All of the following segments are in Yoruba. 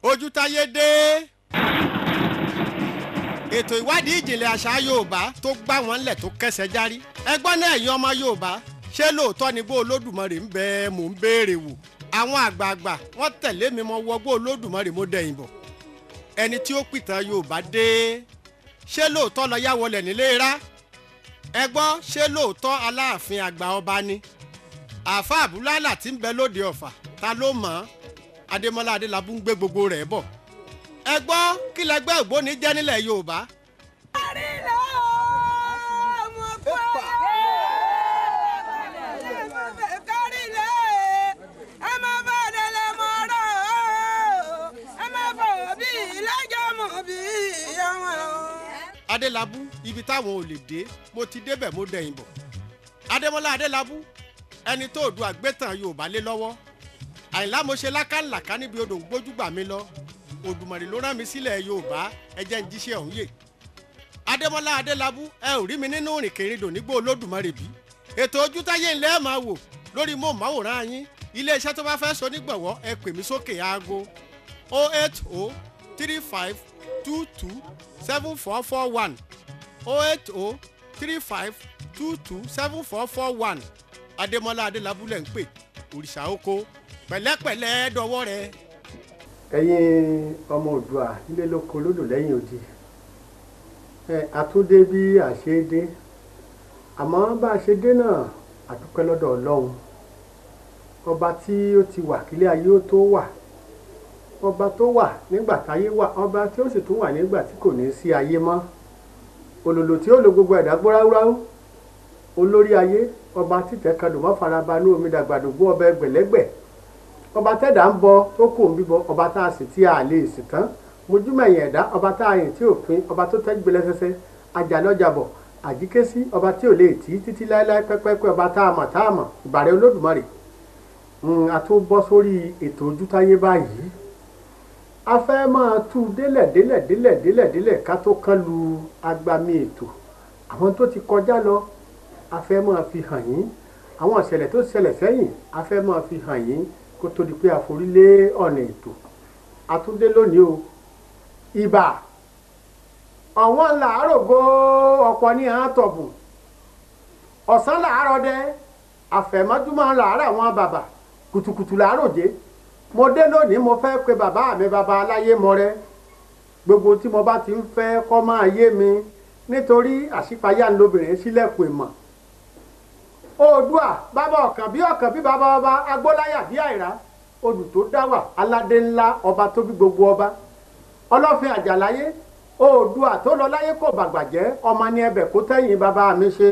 Ojútáyé dé. Ètò ìwádìí ìjìnlẹ̀ àṣà Yorùbá tó gbá wọn lẹ̀ tó kẹsẹ̀ járí. Ẹgbọ́n náà ẹ̀yin ọmọ Yorùbá ṣé lóòótọ́ ni bó Olódùmarè ń bẹ mò ń béèrè wò. Àwọn àgbààgbà wọ́n tẹ̀lé mi mọ wọ bó Olódùmarè mo dẹ̀yìn bọ̀. Ẹni tí ó pìtàn Yorùbá dé. Ṣé lóòótọ́ lọ yá wọlé nílé rá? Ẹ gbọ́ ṣé lóòótọ́ Aláàfin àgbà ọba ni? Àfà Àbúlálà tí ń bẹ lóde Ọ̀fà ta ló mọ̀ ọ́? Adémọ́lá Adélabú ń gbé gbogbo rẹ̀ bọ̀. Ẹ gbọ́ kí lẹgbẹ́ ògbóni jẹ́ nílẹ̀ Yorùbá. Adélabú ibi táwọn ò lè dé mo ti débẹ̀ mo dẹ̀yìn bọ̀. Adémọ́lá Adélabú ẹni tó du àgbétàn Yorùbá lé lọ́wọ́. Àyìnlá mo ṣe lákàlàkà níbi odò ń gbójúgbà mi lọ. Òdùmarè ló rán mi sílẹ̀ Yorùbá ẹ jẹ́ ń jíṣẹ́ ọ̀hún yè. Adémọ́lá Adélabú ẹ ò rí mi nínú ìrìnkèrindò nígbó Olódùmarè bí. Ètò Ojútáyé ńlẹ́ máa wò lórí móhùnmáwòrán yín. Iléeṣẹ́ tó bá fẹ́ so nígbọ̀wọ́ ẹ pè mí sókè aago 08035227441 08035227441 Adémọ́lá Adélabú lẹ̀ ń pè òrìṣà oko pẹ̀lẹ́pẹ̀lẹ́ dọwọ́ rẹ̀. Ẹ̀yin ọmọ Oòduà nílé lóko lódò lẹ́yìn odi àtúndé bí àṣẹ dé àmọ́ bá a ṣe dé náà àdúpẹ́ lọ́dọ̀ Ọlọ́run ọba tí ó ti wà kílé ayé ó tó wà ọba tó wà nígbà táyé wà ọba tí ó sì tún wà nígbà tí kò ní sí ayé mọ́ olòlò tí ó lo gbogbo ẹ̀dá gbóráwúráwú olórí ayé ọba títẹ̀ kadò mọ́ faraba ní omi dàgbàdògbò ọba ẹgbẹ̀lẹ́gbẹ̀ ọba tẹ́dà ń bọ tó kò ń bíbọ ọba tá a sì tí a lè sì tán mojúmẹ̀yìn ẹ̀dá ọba tá a yìn tí òfin ọba tó tẹ́ gbẹlẹ́sẹsẹ àjàlọ́jàbọ̀ àjíkésí ọba tí ò lè tí títí láéláé pẹ́pẹ́pẹ́ ọba tá a mọ̀ ìbàrẹ̀ Olódùmarè a tó bọ́ sórí ètò Ojútáyé báyìí a fẹ́ máa tú délẹ̀ ká tó kán lu agbami ètò àwọn tó ti kọjá lọ a fẹ́ máa fi hàn yín àwọn ìṣẹ̀lẹ̀ tó ṣẹlẹ̀ sẹ́yìn a fẹ́ máa fi hàn yín kó tó di pé àforílé ọ̀nà ètò àtúndé lónìí o ìbà ọ̀wọ́n làárọ̀ go ọ̀pọ̀ ní àtọ̀bù ọ̀sán làárọ̀ dẹ àfẹ̀mọ́júmọ́ làárọ̀ àwọn bàbà kùtùkùtù làárọ̀ jẹ́ mo dé lónìí mo fẹ́ pe bàbá mi bàbá aláyé mọ́rẹ́ gbogbo tí mo bá ti ń fẹ́ kọ́ máa yé mi nítorí àṣípayá ńlọbìnrin sílẹ̀kùn ìmọ̀ Oòduà bàbá ọ̀kàn bí bàbá ọba agbóláyà bí àìrá odù tó dáwà aládé ńlá ọba tó bí gbogbo ọba ọlọ́fin àjàláyé Oòduà tó lọ láyé kò bàgbàjẹ́ ọmọ ní ẹbẹ̀ kó tẹ́yìn bàbá mi ṣe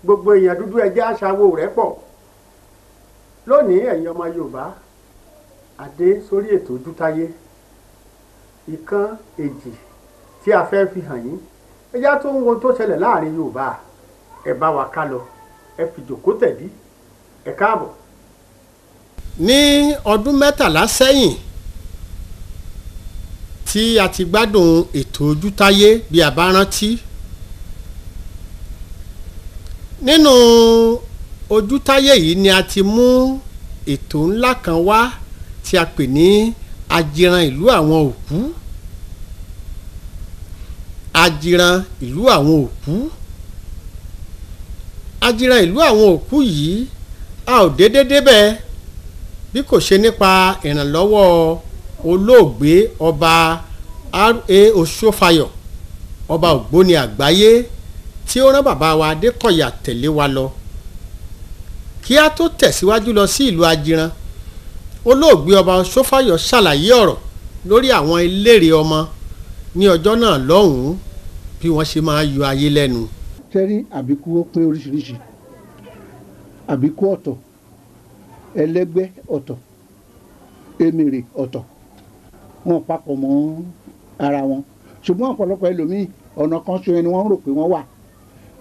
gbogbo èèyàn dúdú ẹjẹ́ aṣáwó rẹ̀ pọ̀ lónìí ẹ̀yin ọmọ Yorùbá adé sórí ètò Ojútáyé ìkan èjì tí a fẹ́ fi hàn yín ẹjá tó ń wo tó ṣẹlẹ̀ láàrin Yorùbá ẹ bá wa ká lọ ẹ fi jòkó tẹ̀dí ẹ káàbọ̀. Ní ọdún 13 sẹ́yìn tí a ti gbádùn ètò Ojútáyé bí a bá rántí nínú Ojútáyé yìí ni a ti mú ètò ńlá kan wá tí a pè ní Ajiran ìlú àwọn òkú Ajiran ìlú àwọn òkú Ajiran ìlú àwọn òkú yìí a ò dédé débẹ̀ bí kò ṣe nípa ìrànlọ́wọ́ olóògbé ọba R.A. Oṣófayọ̀ ọba Ògbóni àgbáyé tí ó rán bàbá wa Adékọ̀yà tẹ̀lé wa lọ kí a tó tẹ̀síwájú lọ sí ìlú Ajiran olóògbé ọba Oṣófayọ̀ ṣàlàyé ọ̀rọ̀ lórí àwọn eléré ọmọ ní ọjọ́ náà lọ́hùn-ún bí wọ́n ṣe máa yọ ayé lẹ́nu. Tẹ́rí àbíkú ó pín oríṣiríṣi àbíkú ọ̀tọ̀ ẹlẹ́gbẹ́ ọ̀tọ̀ emèrè ọ̀tọ̀ wọn papọ̀ mọ́ ara wọn ṣùgbọ́n ọ̀pọ̀lọpọ̀ ẹlòmíì ọ̀nà kan ṣo ni wọ́n rò pé wọ́n wà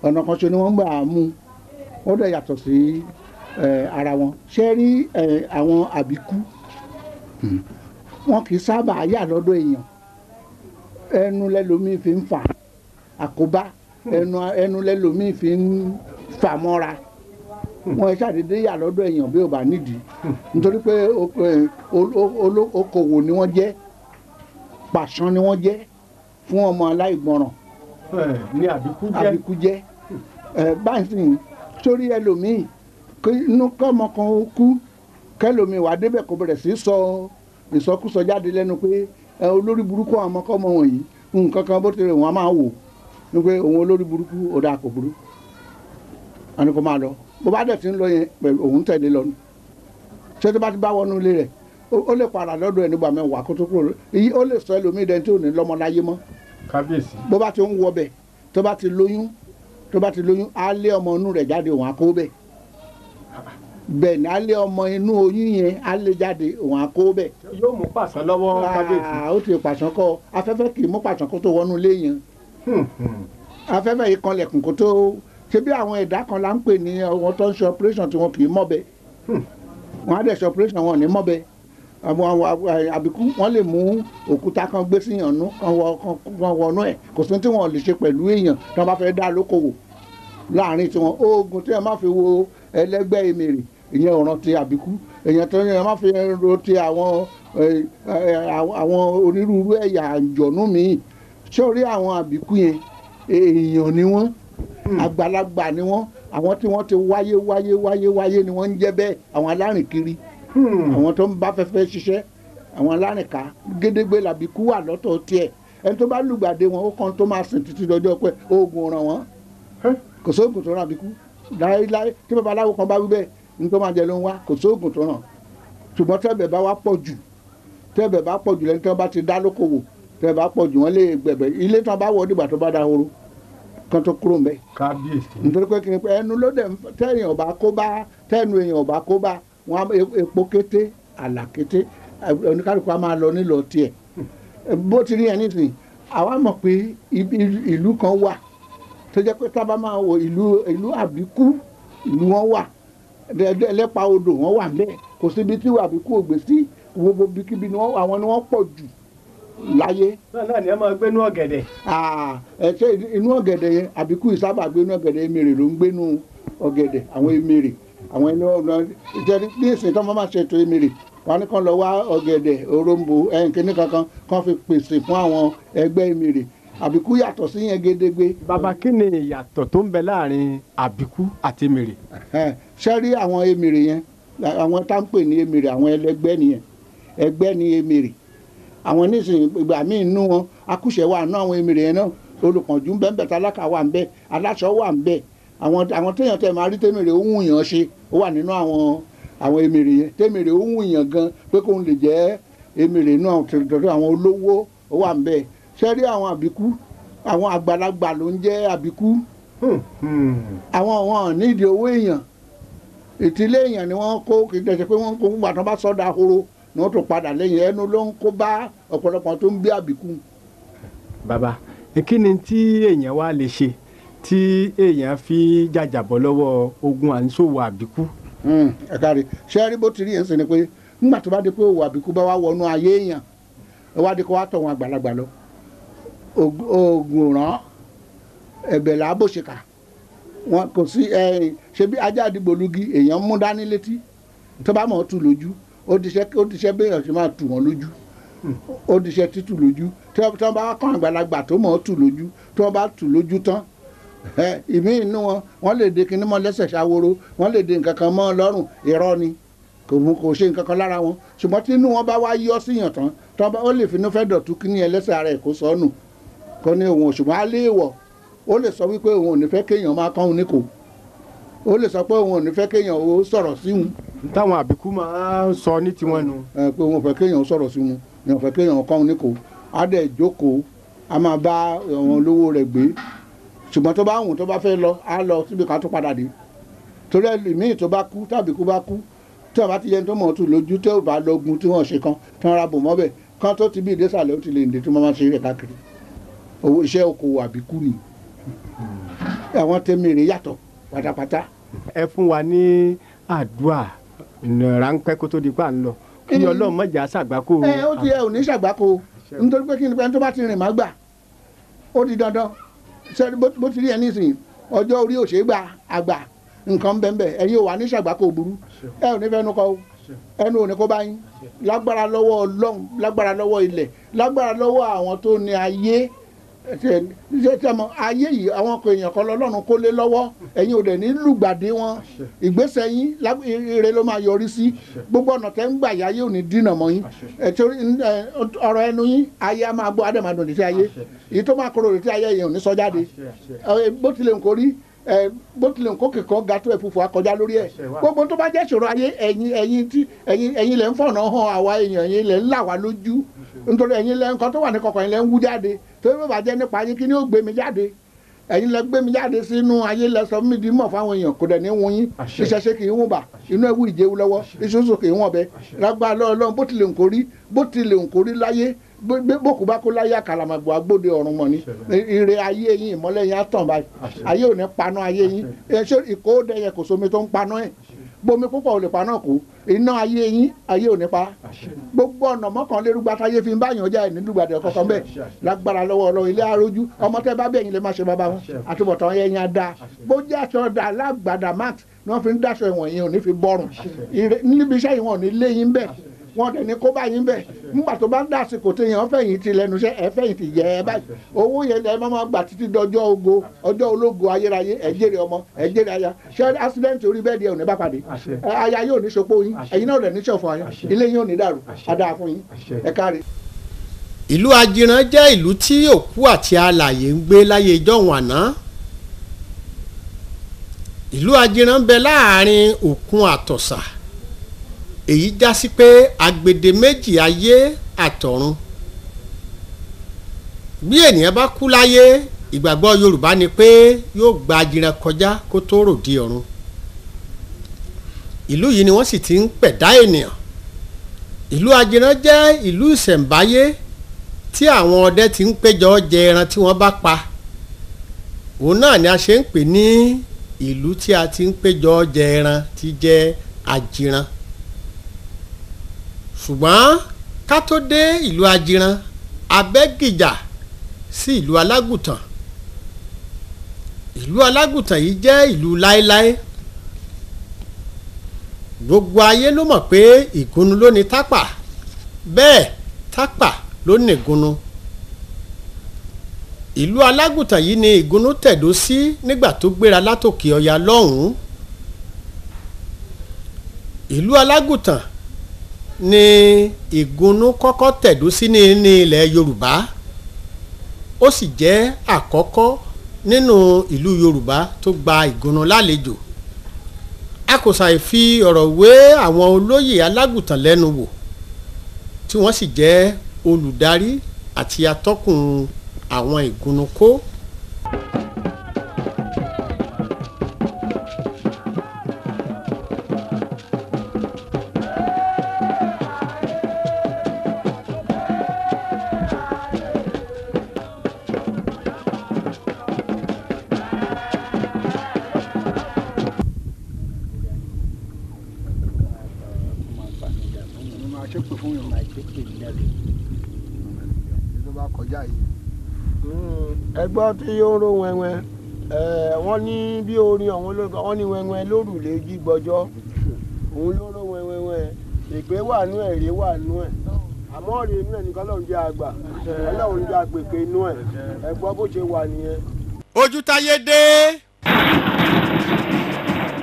ọ̀nà kan ṣo ni wọ́n gbà á mú wọ́n dẹ̀ yàtọ̀ sí ara wọn ṣé rí àwọn àbíkú wọn kì í sábà yà lọ́dọ̀ èèyàn ẹnu lẹ́lòmíì fi ń fà àkóbá ẹnu lẹ́lòmíì fi ń fà mọ́ra wọn ṣàdédé yà lọ́dọ̀ èèyàn bí ó bá nídìí nítorí pé okòwò ni wọ́n jẹ́ pàṣán ni wọ́n jẹ́ fún ọmọ aláìgbọràn. ní àbíkú jẹ́. Báyìí sì sórí ẹlòmíì inú kọ́mọ kan ó kú kẹlòmíì wà débẹ̀ kó bẹ̀rẹ̀ sí sọ ìsọkúsọ jáde lẹ́nu pé olórí burúkú àwọn ọmọkọ́mọ wọ̀nyí nǹkan kan bó ti rẹ̀ wọ́n máa wò ní pé òun olórí burúkú ó dáa kò burú àní kò máa lọ bó bá dẹ̀ ti ń lọ yẹn pẹ̀lú òun tẹ̀lé lọ ni ṣé tó bá ti bá wọnú ilé rẹ̀ ó lè para lọ́dọ̀ ẹ̀ nígbà mẹ́wàá kó tó kúrò ó lè sọ ẹlòmíì dẹni tí ò ní lọ́mọ láyé mọ́. Kábíyèsí. Bó bá ti ń wọ bẹ̀ tó bá ti lóyún á lé ọmọ inú rẹ̀ jáde òun á kó bẹ̀ bẹ́ẹ̀ ni á lé ọmọ inú oyún yẹn á lé jáde òun á kó bẹ̀. Yóò mú pàṣán lọ́wọ́ kábíyèsí. Ó ti pàṣán kọ afẹ́fẹ́ kì í mú pàṣán kó tó wọnú ilé yẹn afẹ́fẹ́ yìí kanlẹ̀kùn kó tó ṣe bí àwọn ẹ̀dá kan là ń pè ní àwọn tó ń ṣe operation tí wọn kì í mọ́bẹ wọn á dẹ̀ ṣe operation wọn ò ní mọ́bẹ àwọn àbíkú wọn lè mú òkúta kan gbé síyàn nú kan wọnú ẹ̀ kò sí tí wọn lè ṣe pẹ̀lú èèyàn tí wọn bá fẹ́ dá lókòwò láàrin tiwọn oògùn tí wọn máa fi wo ẹlẹ́gbẹ́ emèrè ìyẹn ò rántí àbíkú èèyàn tó yẹn máa fi rántí àwọn onírúurú ẹ̀yà àjọ̀nú míì sórí àwọn àbíkú yẹn èèyàn ni wọ́n àgbàlagbà ni wọ́n àwọn tí wọ́n ti wáyé ni wọ́n ń jẹ́ bẹ́ẹ̀ àwọn alárìnkiri àwọn tó ń bá fẹ́fẹ́ ṣiṣẹ́ àwọn alárìnká gédégbé làbíkú wà lọ́tọ̀ tiẹ̀ ẹni tó bá lùgbàdé wọn ó kàn tó máa sìn títí dọjọ́ pé oògùn ràn wọ́n kò sóògùn tó ràn àbíkú láéláé tí babaláwo kan bá wí bẹ́ẹ̀ ní tó máa jẹ ló ń wá kò sóògùn tó ràn ṣùgbọ́n tẹ́bẹ̀ bá wá pọ̀ jù lẹ́ni tí wọ́n bá ti dá lókòwò tẹ́bẹ̀ bá pọ̀ jù wọ́n lè gbẹ̀bẹ̀ ilé tí wọ́n bá wọ̀ dìgbà tó bá dahoro kan tó kúrò mbẹ. Kábíyèsí. Nítorí pé kí ni pé ẹnu ló dẹ̀ tẹ́nu èèyàn ọba kó bá wọn epo kété àlà kété oníkálukú á máa lọ nílò tiẹ̀. Bó ti rí ẹ nísìnyí àwa mọ̀ pé ìlú kan wà tó jẹ́ pé tábà máa wọ ìlú àbíkú ìlú wọn wà ẹlẹ́pàá odò wọn wà bẹ́ẹ̀ kò síbi tí àbíkú ò gbé sí gbogbo bíkíbi ni àwọn ni wọ́n pọ̀ jù láyé. Náà ni ẹ máa gbénú ọ̀gẹ̀dẹ̀. Ṣé inú ọ̀gẹ̀dẹ̀ yẹn àbíkú ìsábà gbénú ọ̀gẹ̀dẹ̀ emèrè ló ń gbénú ọ̀gẹ̀dẹ̀ àwọn emèrè àwọn ẹni ọ̀nà ìjẹ́rí ní ìsìn tó máa ṣètò emèrè wọn ní kàn lọ wá ọ̀gẹ̀dẹ̀ òrombó kíní kankan kan fi pèsè fún àwọn ẹgbẹ́ emèrè àbíkú yàtọ̀ sí yẹn gédégbé. Bàbá kí ni ìyàtọ̀ tó ń bẹ láàrin àbíkú àti emèrè? Ṣé rí àwọn emèrè yẹn àwọn tá ń pè ní emèrè àwọn ẹlẹgbẹ́ nìyẹn ẹgbẹ́ ni emèrè àwọn nísìnyí ìgbà míì nú wọn akúṣẹ̀ wà nú àwọn emèrè yẹn náà olùkànjú ń bẹ ń bẹ tálákà wà ń bẹ aláṣọ wà ń bẹ àwọn téèyàn tẹ máa rí tẹ́mèrè ó wùn yàn ṣe ó wà nínú àwọn emèrè yẹn tẹ́mèrè ó wùn yàn gan pé kóun lè jẹ́ emèrè náà tọ̀tọ̀ àwọn olówó ó wà ń bẹ ṣé rí àwọn àbíkú àwọn àgbàlagbà ló ń jẹ́ àbíkú àwọn nídìí owó èèyàn ìtìlé èèyàn ni wọ́n kó kì í tẹ̀sẹ̀ pé wọ́n kó gbà tán bá sọ́dà horo ni wọ́n tún padà lẹ́yìn ẹnu ló ń kó bá ọ̀pọ̀lọpọ̀ tó ń bí àbíkú. Bàbá kí ni tí èèyàn wá lè ṣe tí èèyàn fi jàjàbọ́ lọ́wọ́ ogun àníṣòwò àbíkú? Ẹ káre ṣé rí bó ti rí yẹn sí ni pé nígbà tó bá di pé òwò àbíkú bá wá wọnú ayé èèyàn ẹ wá di kó wá tọ̀ wọn àgbàlagbà lọ oògùn ràn ẹ̀bẹ̀ làbòṣèkà wọn kò sí ṣe bí ajá àdìgbòlugi èèyàn mú dání létí tó bá mọ̀ ọ́ tù lójú ó ti ṣe béèyàn ṣe máa tù wọ́n lójú ó ti ṣe títù lójú tí wọ́n bá kàn àgbàlagbà tó mọ̀ ọ́ tù lójú tí wọ́n bá tù lójú tán ìmí inú wọn lè de kinní mọ́ lẹ́sẹ̀ ṣàwòrò wọ́n lè de nǹkan kan mọ́ lọ́rùn irọ́ ni kò ṣe nǹkan kan lára wọn ṣùgbọ́n tí inú wọn bá wá yọ́ síyàn tán ó lè finú fẹ́ dọ̀tú kíní ẹlẹ́sẹ̀ ara ẹ̀ kó sọnù kó ní òun ṣùgbọ́n á lé ìwọ̀ ó lè sọ wípé òun ò ní fẹ́ kéèyàn máa kán òun ní kò ó lè sọ pé òun ò ní fẹ́ kéèyàn ó sọ̀rọ̀ sí òun. Táwọn àbíkú máa ń sọ ní tiwọn nu. Pé òun ò fẹ́ kéèyàn ó sọ̀rọ̀ sí òun ni ò fẹ́ kéèyàn kán òun ní kò á dẹ̀ jókòó á máa bá àwọn olówó rẹ̀ gbé ṣùgbọ́n tó bá wùn tó bá fẹ́ lọ á lọ síbi kan tó padà dé torí ẹlòmíì tó bá kú tàbí kú bá kú tí wọ́n bá ti yẹn tó mọ̀ ọ́ tù lójú tí ò bá lọ́gun tí wọ́n ṣe kan tí wọ́n ra bò mọ́bẹ̀ kan tó ti bí ìdésàlẹ̀ ó ti lè dé tí wọ́n máa ṣe rẹ̀ káàkiri owó iṣẹ́ okòwò àbíkú ni àwọn tẹ́mẹ̀rẹ̀ yàtọ̀ pátápátá. Ẹ fún wa ní àdúrà ráńpẹ́ kó tó di pa ń lọ kí Ọlọ́run má jà ṣàgbákò. Ó ti ò ní ṣàgbákò nítorí pé kí ni pé tó bá ti rìn má gbà ó di dandan ṣe bó ti rí ẹ nísìnyí ọjọ́ orí òṣègbà àgbà nǹkan bẹ́ẹ̀ ẹ̀yin ò wà ní ṣàgbákò burú ẹ ò ní fẹ́ nu kọ́ o ẹnu ò ní kó bá yín lágbára lọ́wọ́ Ọlọ́run lágbára lọ́wọ́ ilẹ̀ lágbára lọ́wọ́ àwọn tó ní ayé ayé yìí àwọn ọkọ èèyàn kan lọ́lọ́run kó lé lọ́wọ́ ẹ̀yin ò dẹ̀ ní lùgbàdì wọn ìgbésẹ̀ yín ire ló máa yọrí sí gbogbo ọ̀nà tẹ́ ń gbà yá yóò ní dínà mọ́ yín ọ̀rọ̀ ẹnu yín ayé á máa gbọ́ adẹ́màdùn ní sí ayé èyí tó máa kóró létí ayé yẹn ò ní sọ jáde bó tilẹ̀ ń kórí bó tilẹ̀ ń kó kìkan ga tó ẹ̀fúfú akọjá lórí ẹ̀ gbogbo tó bá jẹ́ ìṣòro ayé ẹ̀yin lẹ́ ń fọ̀nà hàn àwa èèyàn ẹ̀yin lẹ́ ń là wá lójú nítorí ẹ̀yin lẹ́ nǹkan tó wà ní kọ̀ọ̀kan ẹ̀yin lẹ́ ń wú jáde torí bó bá jẹ́ nípa yín kí ni ó gbé mi jáde ẹ̀yin lẹ́ gbé mi jáde sínú ayé lẹ́ sọ mí di mọ̀ fáwọn èèyàn kò dẹ̀ ní wọ́n yín ìṣẹ̀ṣe kì í wọ́n bà inú ẹ̀wù ìjẹ́wù lọ́wọ́ ìṣoṣo kì í wọ́n bẹ lágbára Ọlọ́run bó tilẹ̀ ń kórí láyé bókù bá kó láyé àkàlàmàgbò agbóde ọ̀run mọ̀ ní ire ayé yín ìmọ́lẹ̀ yín á tàn báyìí ayé ò ní paná ayé yín ṣé ìkóòdẹ yẹn kò sómi tó ń paná ẹ̀ bomi púpọ̀ ò lè paná kó iná ayé yín ayé ò ní pa gbogbo ọ̀nà mọ́kànlélúgba táyé fi ń báyàn ọjà ẹ̀ nílùgbàdì ọ̀kọ̀ọ̀kan bẹ́ẹ̀ lágbára lọ́wọ́ Ọlọ́run ilé arójú ọmọ tẹ́ bá bẹ́ẹ̀ yín lè má ṣe bàbá wọn àtúbọ̀tán yẹn yẹn á dáa bó jẹ́ aṣọ dà lágbàdà max ni wọ́n fi ń dáṣọ ìwọ̀n yẹn ò ní fi bọ́rùn níbi iṣẹ́ yìí wọn ò ní lé yín bẹ́ẹ̀ wọn dẹ̀ ní kó bá yín bẹ́ẹ̀ nígbà tó bá ń dà àsìkò tó yẹn fẹ̀yìntì lẹ́nu iṣẹ́ ẹ fẹ̀yìntì yẹ ẹ báyìí owó yẹn lẹ́ máa gbà títí dọjọ́ ogo ọjọ́ ológo ayérayé ẹ jèrè ọmọ ẹ jèrè aya ṣé accident orí bẹ́ẹ̀ di ẹ̀ ò ní bá pàdé aya yóò ní ṣopó yín ẹ̀yin náà dẹ̀ ní ṣọ̀fọ̀ aya ilé yín ò ní dàrú adáa fún yín ẹ káre. ìlú Ajiran jẹ́ ìlú tí òkú àti alààyè ń gbé láyé ìjọ́un àná ìlú Ajiran ń bẹ láàrin òkun àtọ̀sà èyí já sí pé agbede méjì ayé àtọ̀run bí ènìyàn bá kú láyé ìgbàgbọ́ Yorùbá ni pé yóò gba Ajiran kọjá kó tó ròde ọ̀run ìlú yìí ni wọ́n sì ti ń pẹ̀dá ènìyàn ìlú Ajiran jẹ́ ìlú ìṣẹ̀ǹbáyé tí àwọn ọdẹ ti ń péjọ jẹ ẹran tí wọ́n bá pa òun náà ni a ṣe ń pè ní ìlú tí a ti ń péjọ jẹ ẹran tí jẹ́ Ajiran ṣùgbọ́n ká tó dé ìlú Ajiran abẹ́gìjà sí ìlú Alágùtàn yìí jẹ́ ìlú láéláé gbogbo ayé ló mọ̀ pé ìgúnnu ló ní tápà bẹ́ẹ̀ tápà ló ní ìgúnnu ìlú Alágùtàn yìí ni ìgúnnu tẹ̀dó sí nígbà tó gbéra látòkè ọya lọ́hùn-ún ìlú Alágùtàn ni ìgúnnú kọ́kọ́ tẹ̀dó sí ní ilẹ̀ Yorùbá ó sì jẹ́ àkọ́kọ́ nínú ìlú Yorùbá tó gba ìgúnnú lálejò a kò ṣàì fi ọ̀rọ̀ wé àwọn olóyè Alágùtàn lẹ́nu wò tí wọ́n sì jẹ́ olùdarí àti atọ́kùn àwọn ìgúnnú kó. ẹgbọ́n tí yóò ró wẹ́wẹ́ wọ́n ní bí orin ọ̀hún lórúkọ wọ́n ní wẹ́wẹ́ lórùlé jí gbọ́jọ́ òun ló ró wẹ́wẹ́ ìpè wà nú ẹ̀ rí wà nú ẹ̀ àmọ́ rí inú ẹ̀ nìkan lọ́run jẹ́ àgbà ọlọ́run jẹ́ àgbèké inú ẹ̀ ẹgbọ́n bó ṣe wà nìyẹn. ojú táyé dé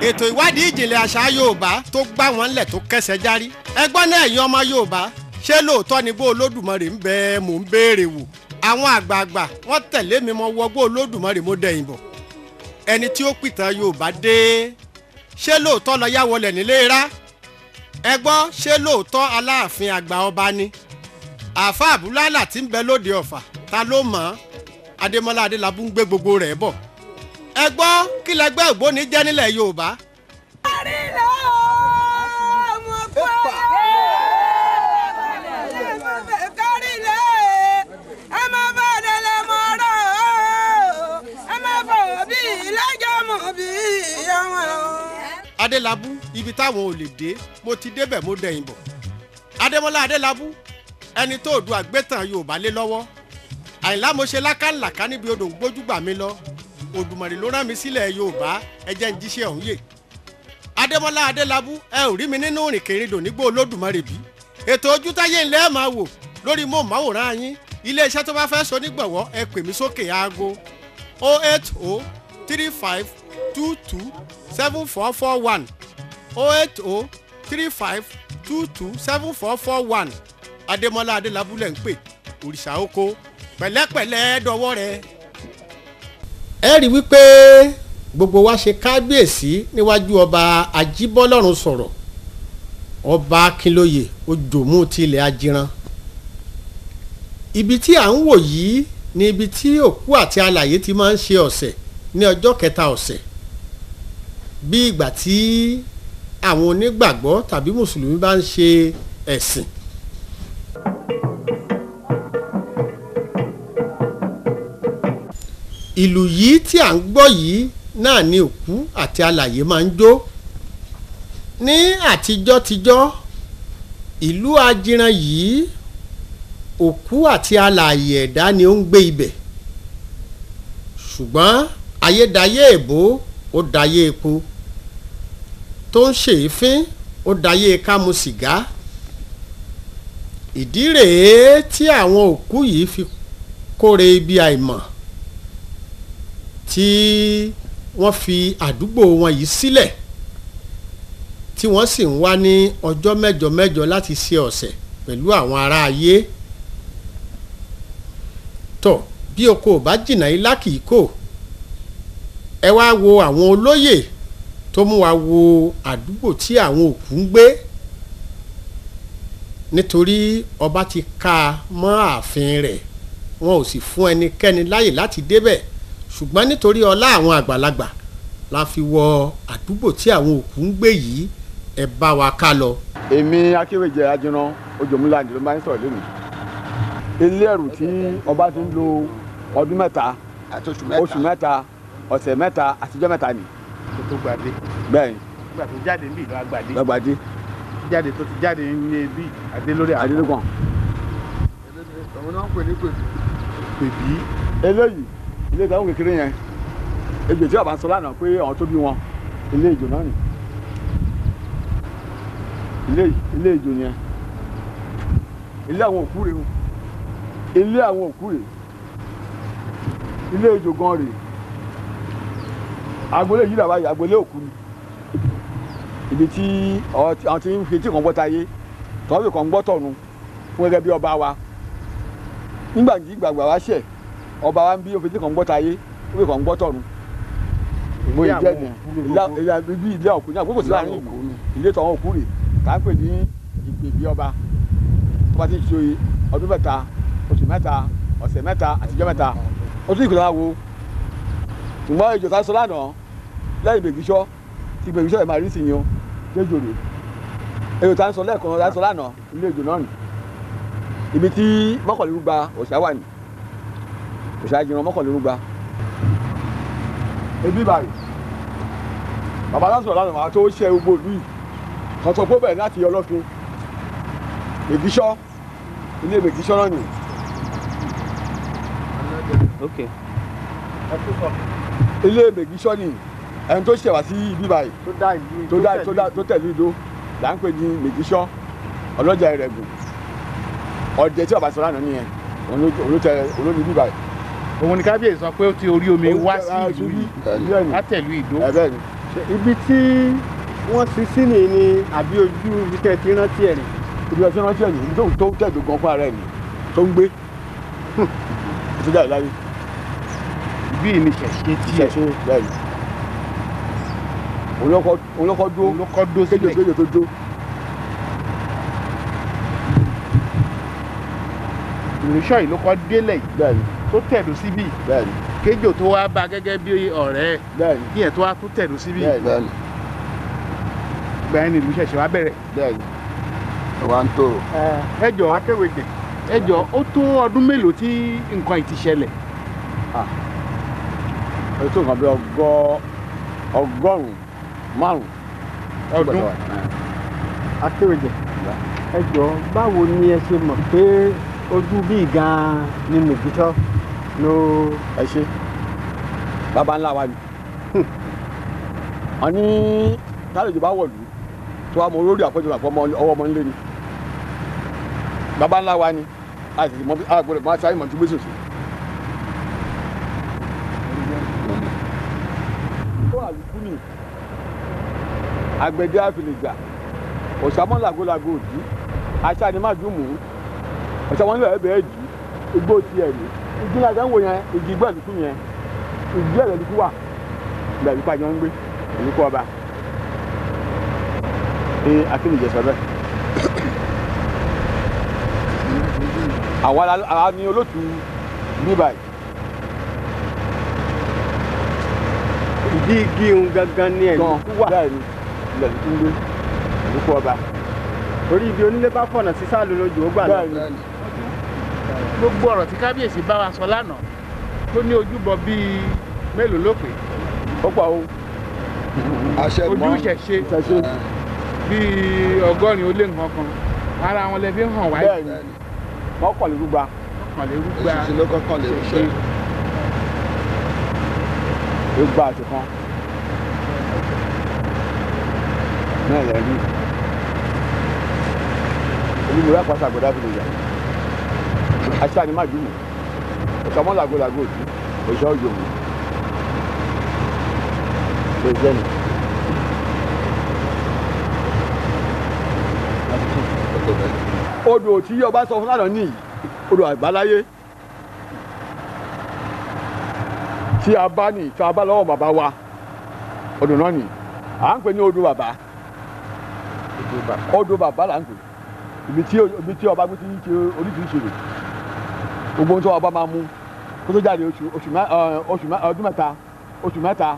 ètò ìwádìí ìjìnlẹ̀ àṣà Yorùbá tó gbá wọn lẹ̀ tó kẹsẹ̀ járí ẹgbọ́n náà ẹ̀yin ọmọ Yorùbá ṣé lóòótọ́ ni bó Olódùmarè ń bẹ mò ń béèrè wò àwọn àgbààgbà wọ́n tẹ̀lé mi mọ wọgbó Olódùmarè mo dẹ̀yìn bọ̀ ẹni tí ó pìtàn Yorùbá dé ṣé lóòótọ́ lọ yá wọlé nílé rá ẹ gbọ́ ṣé lóòótọ́ Aláàfin àgbà ọba ni àáfàá Àbúlálà tí ń bẹ lóde Ọ̀fà ta ló mọ̀ ọ́ Adémọ́lá Adélábù ń gbé gbogbo rẹ̀ bọ̀ ẹ gbọ́ kí lẹgbẹ́ ògbóni jẹ́ nílẹ̀ Yorùbá. Adélábù ibi táwọn ò lè dé mo ti débẹ̀ mo dẹ̀yìn bọ̀ Adémọ́lá Adélábù ẹni tó du àgbétàn Yorùbá lé lọ́wọ́ Àyìnlá mo ṣe lákàlàkà níbi odò ń gbójúgbà mi lọ Òdùmarè ló rán mi sílẹ̀ Yorùbá ẹ jẹ́ ń jíṣẹ́ ọ̀hún yè adémọ́lá adélábù ẹ ò rí mi nínú ìrìnkèrindò nígbó olódùmarè bí ètò ojútáyé ńlẹ́ ẹ̀ máa wò lórí móhùnmáwòrán yín iléeṣẹ́ tó bá fẹ́ so nígbọ̀wọ́ ẹ pè mí sókè aago 08035227441 08035227441 adémọ́lá adélábù lẹ́ ń pè òrìṣà oko pẹ̀lẹ́pẹ̀lẹ́ dọwọ́ rẹ̀. ẹ rí wípé gbogbo wa ṣe kábíyèsí níwájú ọba ajíbọ́lọ́run sọ̀rọ̀ ọba akínlóye ojòmú tilẹ̀ ajiran. ibi tí à ń wò yìí ni ibi tí òkú àti alààyè ti máa ń ṣe ọ̀sẹ̀ ní ọjọ́ kẹta ọ̀sẹ̀ bí ìgbà tí àwọn onígbàgbọ́ tàbí mùsùlùmí bá ń ṣe ẹ̀sìn. ìlù yìí tí à ń gbọ́ yìí náà ni òkú àti alààyè máa ń jó. ní àtijọ́tijọ́ ìlú ajiran yìí òkú àti alààyè ẹ̀dá ni ó ń gbé ibẹ̀ ṣùgbọ́n ayédayé èbó ó dayé epo tó ń ṣèéfín ó dayé kámu sìgá. ìdí rèé tí àwọn òkú yìí fi kóre ibi àìmọ̀ tí wọ́n fi àdúgbò wọn yìí sílẹ̀ tí wọ́n sì ń wá ní ọjọ́ mẹ́jọ mẹ́jọ láti ṣe ọ̀sẹ̀ pẹ̀lú àwọn ará ayé. tọ́ bí oko ò bá jìnnà ilá kì í kò ẹ wá wo àwọn olóyè tó mú wa wo àdúgbò tí àwọn òkú ń gbé nítorí ọba ti ká a mọ́ ààfin rẹ̀ wọn ò sì fún ẹnikẹ́ni láyè láti débẹ̀ ṣùgbọ́n nítorí ọlá àwọn àgbàlagbà la fi wọ àdúgbò tí àwọn òkú ń gbé yìí ẹ bá wa ká lọ. èmi akéwèjẹ Ajiran ojòmúlà ni ló máa ń sọ̀rọ̀ lónìí. ilé ẹ̀rù tí ọba ti ń lo ọdún mẹ́ta oṣù mẹ́ta ọ̀sẹ̀ mẹ́ta àtijọ́ mẹ́ta ni. tó tó gbàdé. bẹ́ẹ̀ ni. nígbà tó jáde níbi ìlú àgbàdé. gbàgbàdé. jáde tó ti jáde ní ibi adé lórí àwọn. adélégàn. àwọn náà ń pè ní pèbí. eléyìí ilé ìtàwọn kékeré yẹn ejò tí ọba ń sọ lánàá pé àwọn tó bí wọn ilé ìjò náà nì ilé ìjò yẹn ilé àwọn òkú rèé ilé àwọn òkú rèé ilé ìjò gan rèé agbolé yìí làwọn agbolé òkú ni ibi tí àwọn tí ń fi tí kàn gbọ́ táyé tọ́wọ́ fi kàn gbọ́ tọ̀run fún gẹ́gẹ́ bí ọba wa nígbà tí gbàgbà wa ṣẹ̀ ọba wa ń bí òfin tí kàn gbọ́ táyé ó fi kàn gbọ́ tọ̀run mo ì jẹ́ ni ibi ilé òkú ní àkókò sí láàrin ìlú ilé tọ̀wọ́n òkú rè tá a pè ní ìgbèbí ọba tó bá ti ṣe ọdún mẹ́ta oṣù mẹ́ta ọ̀sẹ̀ mẹ́ta àtijọ́ mẹ́ta ó tún ìkọlá wo ṣùgbọ́n ìjọ tá a sọ lánàá lẹ́yìn ìgbèbíṣọ́ tí ìgbèbíṣọ́ yẹn máa rí sí yẹn léjò rè èyí tá a sọ lẹ́ẹ̀kan tá a sọ lánàá ilé ìjò náà nì ibi tí mọ́kànlélúgba òṣà wà ní òṣà Ajiran mọ́kànlélúgba ebi báyìí bàbá lásìkò lánàá máa tó ṣe gbogbo ìlú yìí kan sọ pé bẹ́ẹ̀ láti ọlọ́fin Mègíṣọ́ ilé Mègíṣọ́ náà nì. ilé Mègíṣọ́ ni ẹni tó ṣẹ̀wá sí ibi báyìí tó tẹ̀lé ìdó là ń pè ní Mègíṣọ́ ọlọ́jà Ìrẹ̀gùn ọ̀dẹ tí bàbá sọ lánàá nìyẹn olóní ibi báyìí. òun ni kábíyèsí sọ pé ó ti orí omi wá sí ìlú yìí látẹ̀lú ìdó. ibi tí wọ́n ti sí ni àbí ojú ibi tẹ́ ti rántí ẹ̀ ni. ibi tí rántí ẹ̀ ni ibi tó tẹ̀dó gan fún ara ẹ̀ ni tó ń gbé tó jáde láyé. ibi ni ṣẹ̀ṣẹ̀ tiẹ̀. bẹ́ẹ̀ ni olókọ́ dó kéjò tó dó. ìrìnsọ̀ yìí ló kọ́ délẹ̀ yìí tó tẹ̀dó síbí kéjò tó wá bá gẹ́gẹ́ bí ọ̀rẹ́ kí ẹ̀ tó wá tó tẹ̀dó síbí gbẹ̀yìn ni ìlú ṣẹ̀ṣẹ̀ wá bẹ̀rẹ̀. wà ń tòrò. ẹjọ́ akéwèjẹ ẹjọ́ ó tó ọdún mélòó tí nǹkan yìí ti ṣẹlẹ̀. ó tó nǹkan bí ọgọ́rùn-ún márùn-ún ọdún. akéwèjẹ ẹjọ́ báwo ni ẹ ṣe mọ̀ pé ojú bíi gan-an ni Mègíṣọ́ ló. ẹ ṣe bàbá ńlá wa ni wọ́n ní kálejò bá wọ̀lú tó wà mọ olórí àpọ̀jù àpọ̀ ọwọ́ ọmọ nílé ni bàbá ńlá wa ni àti mọ àgbọ̀dọ̀ máa ṣáà ìmọ̀ tó gbé sòsò. ó àlùkù ni àgbẹ̀dẹ àfìlẹ̀gbà ọ̀sàmọ́ làgọ́làgọ́ òdì aṣáánimájúmù ọ̀sàmọ́ nílẹ̀ bẹ́ẹ̀ jù igbó tiẹ̀ ní igi náà dáńwò yẹn igi igbó ẹ̀lùkù yẹn igi ẹ̀lùkù wà ìgbà ìlú pàjọ́ ń gbé ìlúkọ ọba ní akínìjẹ sọ bẹ́ẹ̀. àwa ni olóòtú ní báyìí. ìdí igi ohun gangan ní ẹ̀lùkù wà. bẹ́ẹ̀ ni ilẹ̀ ìlú ń gbé ìlúkọ ọba. torí ibi onílé bá fọ̀nà sí sáà lójú ó gbà náà. gbogbo ọ̀rọ̀ tí kábíyèsí bá wa sọ lánàá tó ní ojúbọ bíi mélòó ló pé ó pa o. ojú ìṣẹ̀ṣe bíi 100 ó lé nǹkan kan ara wọn lè fi hàn wáyé. bẹ́ẹ̀ ni mọ́kànlélúgba. mọ́kànlélúgba ló kọ́kàn lè ṣe. igba àti kan náà lè rí olùmọ̀lá pàṣẹ àgbọ̀dá fi lè yà aṣáá ni má dùnú ọ̀sàmọ́ làgọ́làgọ́ òtún òṣìṣẹ́ òjò mú lè jẹ́ ni. odò tí ọba sọ fún lánàá nìyí odò àgbáláyé tí a bá ní tí a bá lọ́wọ́ bàbá wa odò náà nì à ń pè ní odò bàbá là ń pè ibi tí ọba gbé ti ń ṣe oríṣiríṣi rè gbogbo ohun tí ọba máa mú kó tó jáde ọdún mẹ́ta oṣù mẹ́ta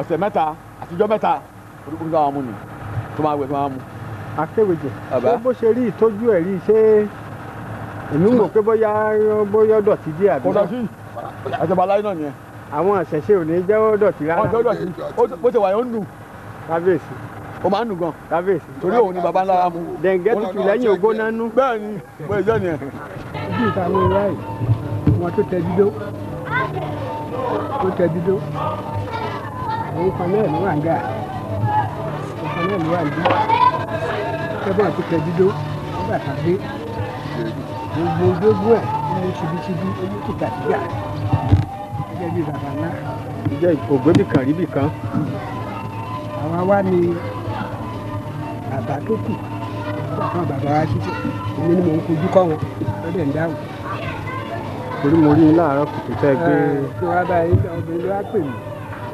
ọ̀sẹ̀ mẹ́ta àtijọ́ mẹ́ta orúkọ tó máa mú ni tó máa wẹ̀ tó máa mú. akéwèjẹ ṣé bó ṣe rí ìtọ́jú ẹ̀ rí ṣé èmi ń wò pé bóyá dọ̀tí dé àbí. kò dọ̀ sí àjọba aláyé náà nìyẹn. àwọn àṣẹṣe ò ní jẹ́wọ́ dọ̀tí rárá. ọjọ́ dọ̀tí bó ṣe wà yẹn ó ń dùn. kábíyèsí. ó máa ń dùn gan. kábíyèsí. torí òun ni baba ńlá wa mú. dẹ̀ǹgẹ́ tutù lẹ́yìn ògbó nánú. bẹ́ẹ̀ ni bó ṣe jẹ́ nìyẹn. ojú ìta àwọn ìwà yìí wọn tó tẹ dídó àwọn kan náà ló wà ń gà àwọn kan náà ló wà ń bí kẹ́bọ̀n tó tẹ dídó nígbà tá a dé gbogbo gbogbo ẹ̀ ní ṣibíṣibí ojú tìgbàtìgbà gẹ́gẹ́ bí bàbá ńlá. ìjẹ́ ògbébì kan ríbì kan. àwa wá ní bàbá tó kù nígbà táwọn bàbá wa ṣiṣẹ́ èmi ni mò ń kojú kọ́ wọn lọ́dẹ̀ ń dáhùn. torí mo rí i láàárọ̀ kùtù tẹ́ gbé. tí wọ́n bá yín obìnrin ló wá pè mí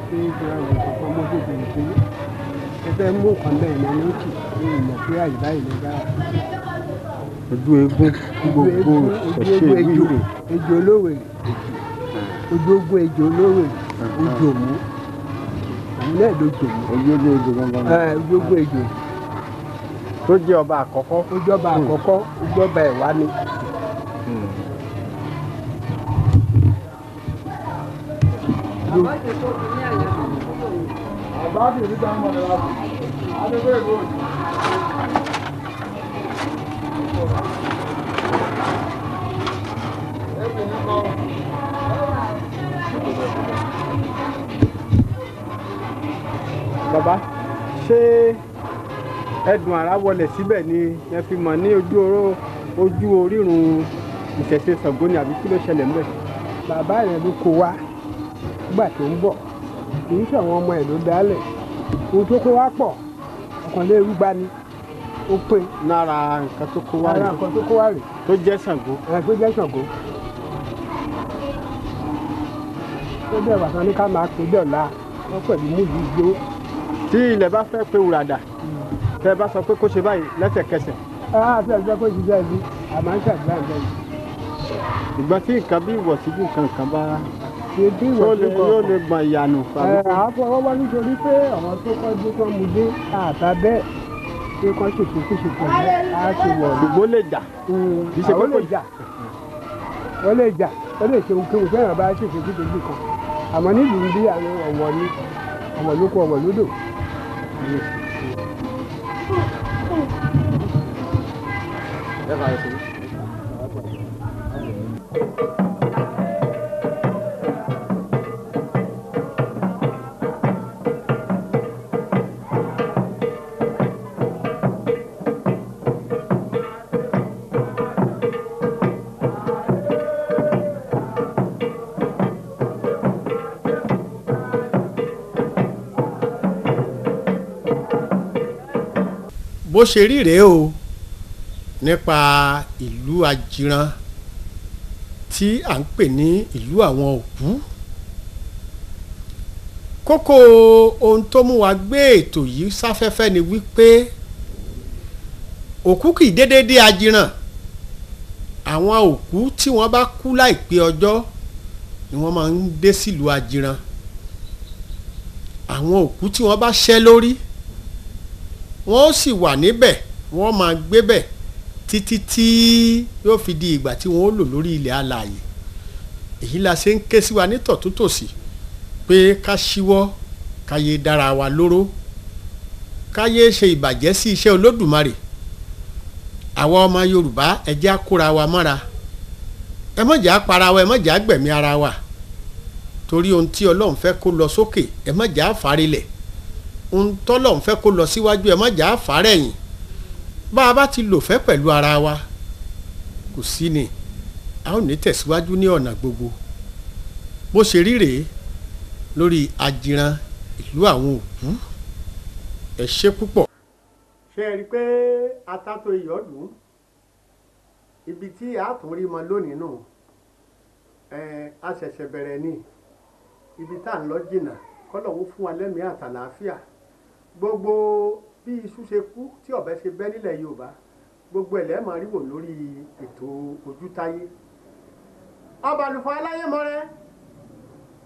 pé kí wọ́n wọ ìkọ̀kọ́ mọ́tòkè pé ẹ fẹ́ mú nǹkan bẹ́ẹ̀ ní ẹni ó kì í mọ̀ pé àyè báyìí ló bá wà. ojú eégún gbogbo ṣẹṣẹ ìlú rẹ. ejò olówèrè ojú ogun ejò olówèrè ojú òmù òun náà ló jò mú. ojú ogun ejò gangan. ojú ogun ejò. tó jẹ́ ọba àkọ́kọ́. ojú ọba àkọ́kọ́ ojú ọba ẹ̀wá ni. bàbá ṣé ẹdùn ara wọlé síbẹ̀ ni ẹ fi mọ̀ ní ojú orírun ìṣẹ̀ṣe Ṣàngó ni àbí kí ló ṣẹlẹ̀ ńbẹ̀. bàbá yẹn ló kó wa nígbà tó ń bọ̀ kì í ṣàwọn ọmọ ẹ̀ ló dálẹ̀ ohun tó kó wa pọ̀ ọkàn lè rúgba ni ó pé. lára nǹkan tó kó wá rè. lára nǹkan tó kó wá rè. tó jẹ́ Ṣàngó. tó jẹ́ Ṣàngó. tó bẹ̀ wà tán ní ká máa pè dọ̀la wọ́n pẹ̀lú múlùú igbó. tí ilẹ̀ bá fẹ́ pé wùràdà tẹ́ ẹ bá sọ pé kó ṣe báyìí lẹ́sẹ̀kẹsẹ̀. àti ẹ̀jẹ̀ kó ṣiṣẹ́ ibi àmọ́ ń ṣàdúrà ń bẹ̀rẹ̀. ìgbọ́n tí nǹkan bí ìwọ̀síjú nǹkan bá yóò lè gbọ̀n ìyànù. àfọwọ́wọ́ nítorí pé àwọn tó kọ́jú kan mú dé àtà bẹ́ẹ̀ pé kán ṣètò kúṣe pẹ̀lú á ti wọ̀. gbogbo lè jà. ó lè jà ó lè jà ó lè ṣe òkèwò fẹ́ràn bá ṣètò kúṣe bí kan àmọ́ nílùú bí àwọn ọ̀wọ̀ ni ọ̀wọ̀ ló kó ọ̀wọ̀ lódò. bó ṣe rí rèé o nípa ìlú Ajiran tí à ń pè ní ìlú àwọn òkú. kókó ohun tó mú wa gbé ètò yìí sáfẹ́fẹ́ ni wípé òkú kì í dédé dé Ajiran. àwọn òkú tí wọ́n bá kú láìpé ọjọ́ ni wọ́n máa ń dé sílùú Ajiran. àwọn òkú tí wọ́n bá ṣẹ́ lórí wọ́n sì wà níbẹ̀ wọ́n máa gbébẹ̀ títí tí yóò fi di ìgbà tí wọ́n ó lò lórí ilẹ̀ alààyè. èyí la ṣe ń ké sí wa nítòtútòsì pé ká ṣíwọ́ ká yé dára wa lóró ká yé ṣe ìbàjẹ́ sí iṣẹ́ Olódùmarè. àwa ọmọ Yorùbá ẹ jẹ́ á kóra wa mọ́ra, ẹ má jà á para wa, ẹ má jà á gbẹ̀mí ara wa, torí ohun tí Ọlọ́run fẹ́ kó lọ sókè ẹ má jà á fàrílẹ̀, ohun tọ́lọ́run fẹ́ kó lọ síwájú ẹ má jà á fàrẹ̀yìn. bá a bá ti lò fẹ́ pẹ̀lú ara wa kò sí ni a ó ní tẹ̀síwájú ní ọ̀nà gbogbo. bó ṣe rí rèé lórí Ajiran ìlú àwọn òkú. ẹ ṣé púpọ̀. ṣe rí i pé atato ìyọ́dún ibi tí a tún rí mọ lónìí nù a ṣẹ̀ṣẹ̀ bẹ̀rẹ̀ ní ibi tá à ń lọ jìnnà kọ́lọ́hún fún wa lẹ́mìí àtàlàáfíà. gbogbo bí iṣu ṣe kú tí ọ̀bẹ ṣe bẹ́ nílẹ̀ Yorùbá gbogbo ẹ̀ lẹ́ẹ̀ máa rí wò lórí ètò Ojútáyé. ọbàlùfọ̀ aláyémọ́rẹ́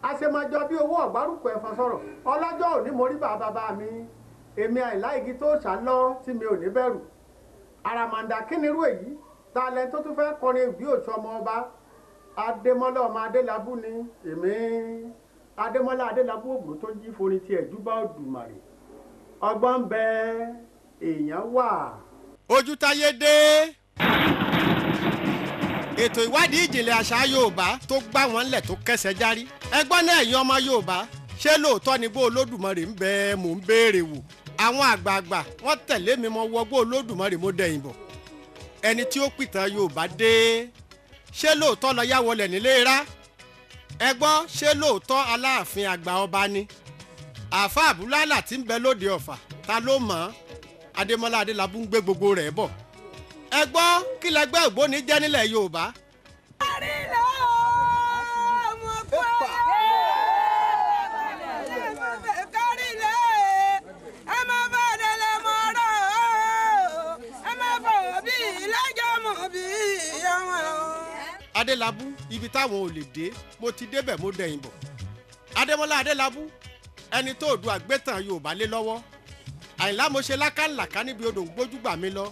àṣemọjọ bí owó ọ̀gbárùkù ẹ̀fọn sọ̀rọ̀ ọlọ́jọ́ òní mo rí bàbá mi èmi àìláìgí tó ṣàlọ́ tí mi ò ní bẹ̀rù. àràmàǹdà kínirú èyí talẹ̀ tó tún fẹ́ kọrin ìbí òṣù ọmọ ọba Adémọ́lá ọmọ Adélabú ni èmi Adémọ́lá Adélabú ògùn tó jí forin tiẹ̀ júbà Òdùmarè. ọgbọ́n ń bẹ èèyàn wà. Ojútáyé dé. ètò ìwádìí ìjìnlẹ̀ àṣà Yorùbá tó gbá wọn lẹ̀ tó kẹsẹ̀ járí. ẹgbọ́n náà ẹ̀yin ọmọ Yorùbá ṣé lóòótọ́ ni bó Olódùmarè ń bẹ mò ń béèrè wò. àwọn àgbààgbà wọ́n tẹ̀lé mi mọ wọgbó Olódùmarè mo dẹ̀yìn bọ̀. ẹni tí ó pìtàn Yorùbá dé. ṣé lóòótọ́ lọ yá wọlé nílé rá. ẹ gbọ́ ṣé lóòótọ́ Aláàfin àgbà ọba ni. àáfàá Àbúlálà tí ń bẹ lóde Ọ̀fà ta ló mọ̀ ọ́. Adémọ́lá Adélabú ń gbé gbogbo rẹ̀ bọ̀. ẹ gbọ́ kí lẹgbẹ́ ògbóni jẹ́ nílẹ̀ Yorùbá. Adélabú ibi táwọn ò lè dé mo ti débẹ̀ mo dẹ̀yìn bọ̀. Adémọ́lá Adélabú ẹni tó du àgbétàn Yorùbá lé lọ́wọ́. Àyìnlá mo ṣe lákàlàkà níbi odò ń gbójúgbà mi lọ.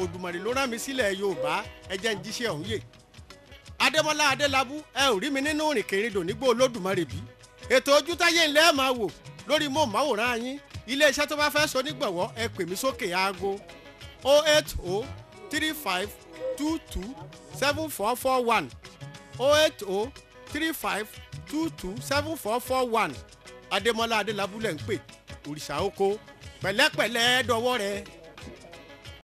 Òdùmarè ló rán mi sílẹ̀ Yorùbá ẹ jẹ́ ń jíṣẹ́ ọ̀hún yè. Adémọ́lá Adélabú ẹ ò rí mi nínú ìrìnkèrindò nígbó Olódùmarè bí. ètò Ojútáyé ńlẹ́ ẹ̀ máa wò lórí móhùnmáwòrán yín. iléeṣẹ́ tó bá fẹ́ so nígbọ̀wọ́ ẹ pè mí sókè aago 08035227441 08035227441 Adémọ́lá Adélabú lẹ̀ ń pè òrìṣà oko pẹ̀lẹ́pẹ̀lẹ́ dọwọ́ rẹ̀.